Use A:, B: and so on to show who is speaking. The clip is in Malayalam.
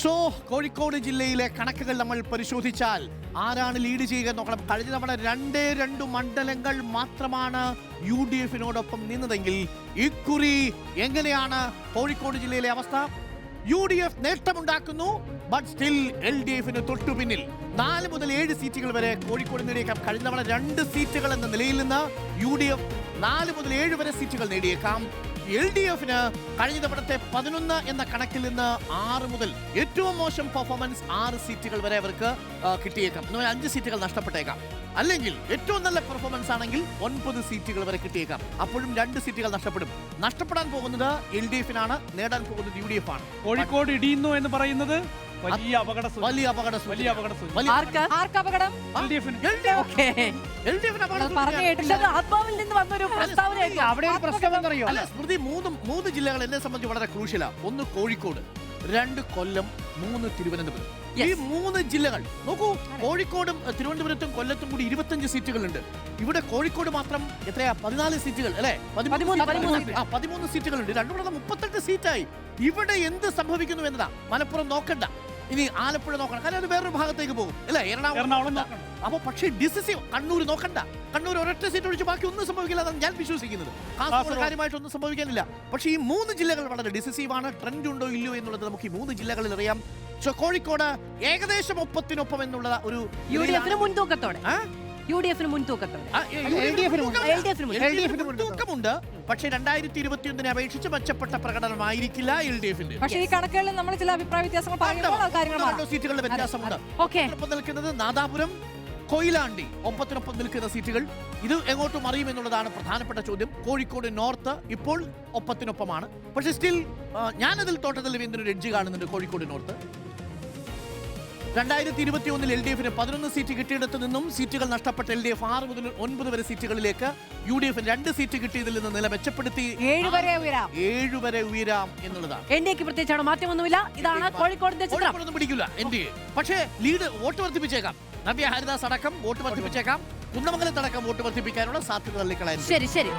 A: സോ കോഴിക്കോട് ജില്ലയിലെ കണക്കുകൾ നമ്മൾ പരിശോധിച്ചാൽ ആരാണ് ലീഡ് ചെയ്യുക നോക്കണം. കഴിഞ്ഞ തവണ 2 മണ്ഡലങ്ങൾ മാത്രമാണ് UDF-നോടൊപ്പം നിന്നതെങ്കിൽ ഇക്കുറി എങ്ങനെയാണ് കോഴിക്കോട് ജില്ലയിലെ അവസ്ഥ? UDF നേട്ടമുണ്ടാക്കുന്നു, ബട്ട് സ്റ്റിൽ LDF-ന് തൊട്ടു പിന്നിൽ 4 മുതൽ 7 സീറ്റുകൾ വരെ കോഴിക്കോട് നേടിയേക്കാം. കഴിഞ്ഞ തവണ 2 സീറ്റുകൾ എന്ന നിലയിൽ നിന്ന് UDF 4 മുതൽ 7 വരെ സീറ്റുകൾ നേടിയേക്കാം. LDF-ന് കഴിഞ്ഞ തവണത്തെ 11 എന്ന കണക്കിൽ നിന്ന് 6 മുതൽ ഏറ്റവും മോശം പെർഫോമൻസ് 6 സീറ്റുകൾ വരെ അവർക്ക് കിട്ടിയേക്കാം. 5 സീറ്റുകൾ നഷ്ടപ്പെട്ടേക്കാം. അല്ലെങ്കിൽ ഏറ്റവും നല്ല പെർഫോമൻസ് ആണെങ്കിൽ 9 സീറ്റുകൾ വരെ കിട്ടിയേക്കാം. അപ്പോഴും 2 സീറ്റുകൾ നഷ്ടപ്പെടും. നഷ്ടപ്പെടാൻ പോകുന്നത് LDF-നാണ്, നേടാൻ പോകുന്നത് UDF ആണ്.
B: കോഴിക്കോട് ഇടിയുന്നു എന്ന് പറയുന്നത് വലിയ അപകട
C: ആത്മാവിൽ നിന്ന് വന്നൊരു പ്രസ്താവനയായിരുന്നു.
A: അവിടെ ഒരു പ്രശ്നം എന്നറിയോ? അല്ല സ്മൃതി, 3 ജില്ലകൾ എന്നെ സംബന്ധിച്ച് വളരെ ക്രൂഷ്യലാണ്. 1 കോഴിക്കോട്, 2 കൊല്ലം, 3 തിരുവനന്തപുരം. ഈ 3 ജില്ലകൾ നോക്കൂ. കോഴിക്കോടും തിരുവനന്തപുരത്തും കൊല്ലത്തും കൂടി 25 സീറ്റുകളുണ്ട്. ഇവിടെ കോഴിക്കോട് മാത്രം എത്രയാ? 14 സീറ്റുകൾ അല്ലെ? 13 സീറ്റുകളുണ്ട്. 2 38 സീറ്റായി. ഇവിടെ എന്ത് സംഭവിക്കുന്നു എന്നതാ. മലപ്പുറം നോക്കണ്ട, ഇനി ആലപ്പുഴ നോക്കണം, കാരണം അത് വേറൊരു ഭാഗത്തേക്ക് പോകും അല്ലെ? എറണാകുളം. അപ്പൊ പക്ഷേ ഡിസിസീവ് കണ്ണൂർ നോക്കണ്ട. കണ്ണൂർ ഒരൊറ്റ സീറ്റ് ഒഴിച്ച് ബാക്കി ഒന്നും സംഭവിക്കില്ല എന്നാണ് ഞാൻ വിശ്വസിക്കുന്നത്. കാസർഗോഡ് കാര്യമായിട്ടൊന്നും സംഭവിക്കാനില്ല. പക്ഷേ ഈ 3 ജില്ലകൾ വളരെ ഡിസിസീവ് ആണ്. ട്രെൻഡ് ഉണ്ടോ ഇല്ലയോ എന്നുള്ളത് നമുക്ക് ഈ 3 ജില്ലകളിൽ അറിയാം. കോഴിക്കോട് ഏകദേശം ഒപ്പത്തിനൊപ്പം എന്നുള്ള ഒരു
C: UDF-ന് മുൻതൂക്കത്തോടെ
A: തൂക്കമുണ്ട്. പക്ഷേ 2021 അപേക്ഷിച്ച് മെച്ചപ്പെട്ട പ്രകടനമായിരിക്കില്ല LDF-ന്റെ.
C: പക്ഷേ ഈ കണക്കുകളിൽ നമ്മൾ ചില അഭിപ്രായ വ്യത്യാസങ്ങൾ പറയുമ്പോൾ
A: സീറ്റുകളുടെ വ്യത്യാസമുണ്ട്. ഒപ്പം നിൽക്കുന്നത് നാദാപുരം, കൊയിലാണ്ടി ഒപ്പത്തിനൊപ്പം നിൽക്കുന്ന സീറ്റുകൾ. ഇത് എങ്ങോട്ടും അറിയുമെന്നുള്ളതാണ് പ്രധാനപ്പെട്ട ചോദ്യം. കോഴിക്കോട് നോർത്ത് ഇപ്പോൾ ഒപ്പത്തിനൊപ്പമാണ്. പക്ഷേ സ്റ്റിൽ ഞാനതിൽ തോട്ടത്തിൽ രവീന്ദ്രൻ എഡ്ജ് കാണുന്നുണ്ട്. കോഴിക്കോട് നോർത്ത് 2021 LDF-ന് 11 സീറ്റ് കിട്ടിയിടത്ത് നിന്നും സീറ്റുകൾ നഷ്ടപ്പെട്ട LDF 6 മുതൽ 9 വരെ സീറ്റുകളിലേക്ക്, UDF-ന് 2 സീറ്റ് കിട്ടിയതിൽ നിന്ന് നില മെച്ചപ്പെടുത്തി
C: 7
A: വരെ ഉയരാം എന്നുള്ളതാണ്.
C: NDA-ക്ക് പ്രത്യേകിച്ചാണ് മാറ്റമൊന്നുമില്ല. ഇതാണ് കോഴിക്കോടിന്റെ ചിത്രം.
A: പിടിക്കില്ല NDA. പക്ഷേ ലീഡ് വോട്ട് വർദ്ധിപ്പിച്ചേക്കാം. നവ്യ ഹരിദാസ് അടക്കം വോട്ട് വർദ്ധിപ്പിച്ചേക്കാം. കുന്നമംഗലത്തടക്കം വോട്ട് വർദ്ധിപ്പിക്കാനുള്ള സാധ്യത തള്ളിക്കളയാൻ.
C: ശരി